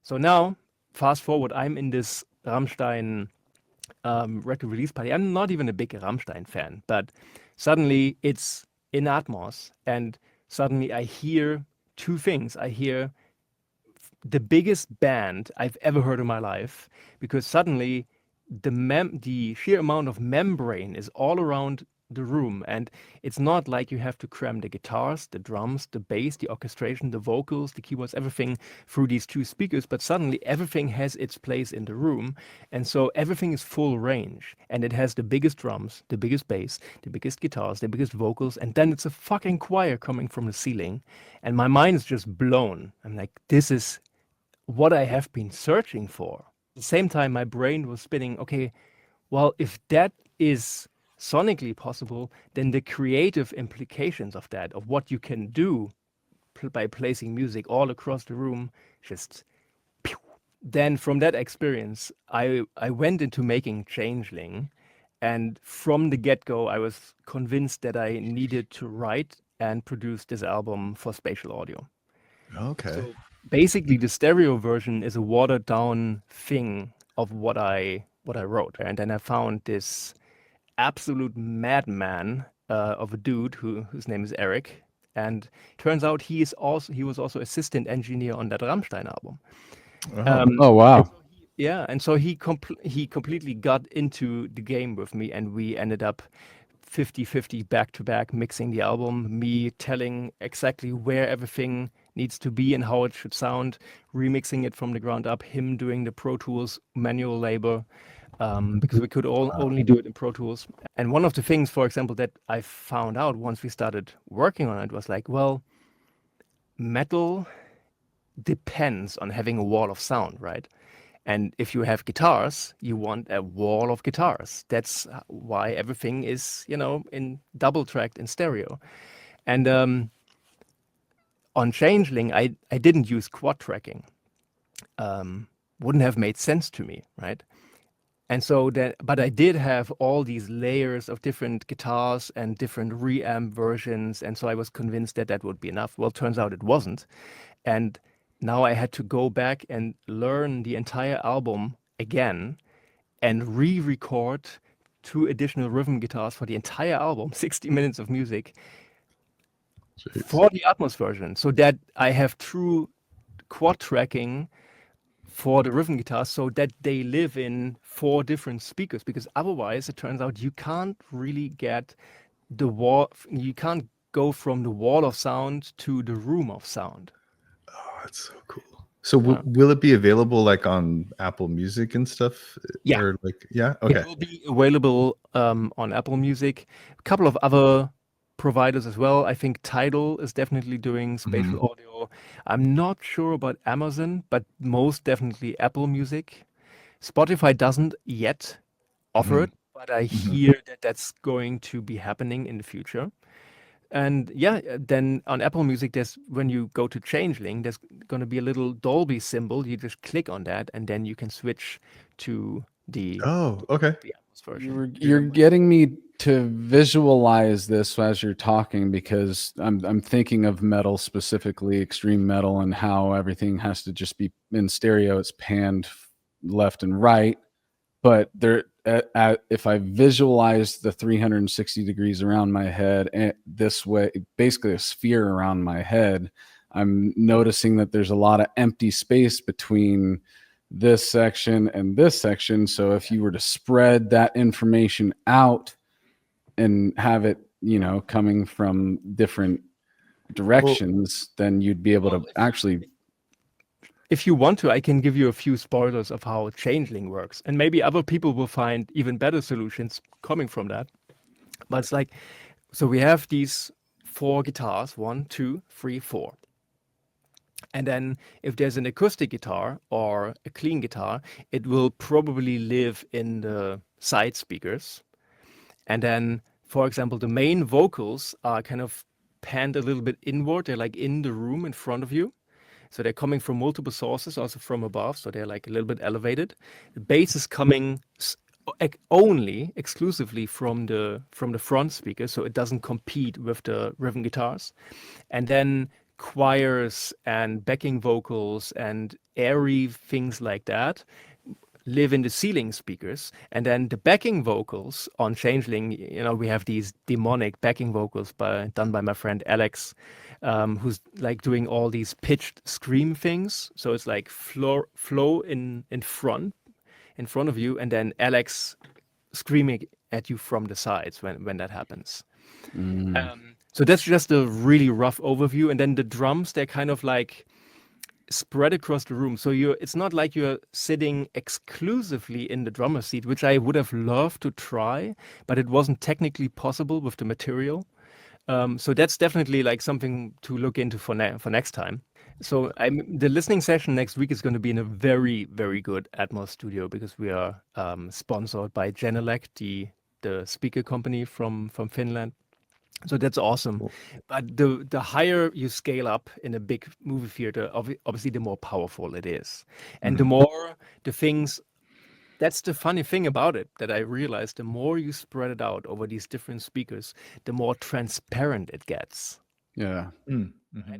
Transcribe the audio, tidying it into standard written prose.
So now, fast forward, I'm in this Rammstein record release party. I'm not even a big Rammstein fan, but suddenly it's in Atmos, and suddenly I hear two things. I hear the biggest band I've ever heard in my life because suddenly the sheer amount of membrane is all around the room, and it's not like you have to cram the guitars, the drums, the bass, the orchestration, the vocals, the keyboards, everything through these two speakers, but suddenly everything has its place in the room, and so everything is full range, and it has the biggest drums, the biggest bass, the biggest guitars, the biggest vocals, and then it's a fucking choir coming from the ceiling, and my mind is just blown. I'm like, this is what I have been searching for. At the same time, my brain was spinning, okay, well, if that is sonically possible, then the creative implications of that, of what you can do by placing music all across the room, just pew. Then from that experience, I went into making Changeling. And from the get-go, I was convinced that I needed to write and produce this album for spatial audio. Okay. So basically, the stereo version is a watered down thing of what I wrote. And then I found this absolute madman of a dude whose name is Eric. And turns out he was also assistant engineer on that Rammstein album. Oh, Um, Oh, and wow. so he completely got into the game with me, and we ended up 50-50 back to back mixing the album, me telling exactly where everything needs to be and how it should sound, remixing it from the ground up, him doing the Pro Tools manual labor, because we could only do it in Pro Tools. And one of the things, for example, that I found out once we started working on it was like, well, metal depends on having a wall of sound, right? And if you have guitars, you want a wall of guitars. That's why everything is, in double tracked in stereo. And on Changeling, I didn't use quad tracking. Wouldn't have made sense to me, right? And so that, but I did have all these layers of different guitars and different reamp versions. And so I was convinced that that would be enough. Well, turns out it wasn't. And now I had to go back and learn the entire album again and re-record two additional rhythm guitars for the entire album, 60 minutes of music jeez. for the Atmos version, so that I have true quad tracking for the rhythm guitars so that they live in four different speakers, because otherwise it turns out you can't really get you can't go from the wall of sound to the room of sound. Oh, that's so cool. So Yeah. will it be available like on Apple Music and stuff? Yeah. Or like, yeah, It okay. will be available on Apple Music, a couple of other providers as well. I think Tidal is definitely doing Mhm. spatial audio. I'm not sure about Amazon, but most definitely Apple Music. Spotify doesn't yet offer Mhm. it, but I Mhm. hear that that's going to be happening in the future. And yeah, then on Apple Music, when you go to Changeling, there's going to be a little Dolby symbol. You just click on that, and then you can switch to the Oh, okay. the Atmos version. You're getting me to visualize this as you're talking, because I'm thinking of metal, specifically extreme metal, and how everything has to just be in stereo. It's panned left and right, but if I visualize the 360 degrees around my head and this way, basically a sphere around my head, I'm noticing that there's a lot of empty space between this section and this section. So if you were to spread that information out and have it, coming from different directions, then you'd be able to actually. If you want to, I can give you a few spoilers of how Changeling works, and maybe other people will find even better solutions coming from that. But it's like, so we have these four guitars, one, two, three, four. And then if there's an acoustic guitar or a clean guitar, it will probably live in the side speakers. And then, for example, the main vocals are kind of panned a little bit inward. They're like in the room in front of you. So they're coming from multiple sources, also from above. So they're like a little bit elevated. The bass is coming only exclusively from the front speaker, so it doesn't compete with the rhythm guitars. And then choirs and backing vocals and airy things like that live in the ceiling speakers, and then the backing vocals on Changeling, we have these demonic backing vocals done by my friend Alex, who's like doing all these pitched scream things. So it's like flow in front of you, and then Alex screaming at you from the sides when that happens. So that's just a really rough overview, and then the drums, they're kind of like spread across the room. So it's not like you're sitting exclusively in the drummer seat, which I would have loved to try, but it wasn't technically possible with the material. So that's definitely like something to look into for next time. So the listening session next week is going to be in a very, very good Atmos studio, because we are sponsored by Genelec, the speaker company from Finland. So that's awesome. Cool. But the higher you scale up in a big movie theater, obviously the more powerful it is. And the more the things, that's the funny thing about it that I realized, the more you spread it out over these different speakers, the more transparent it gets. Yeah. Mm-hmm.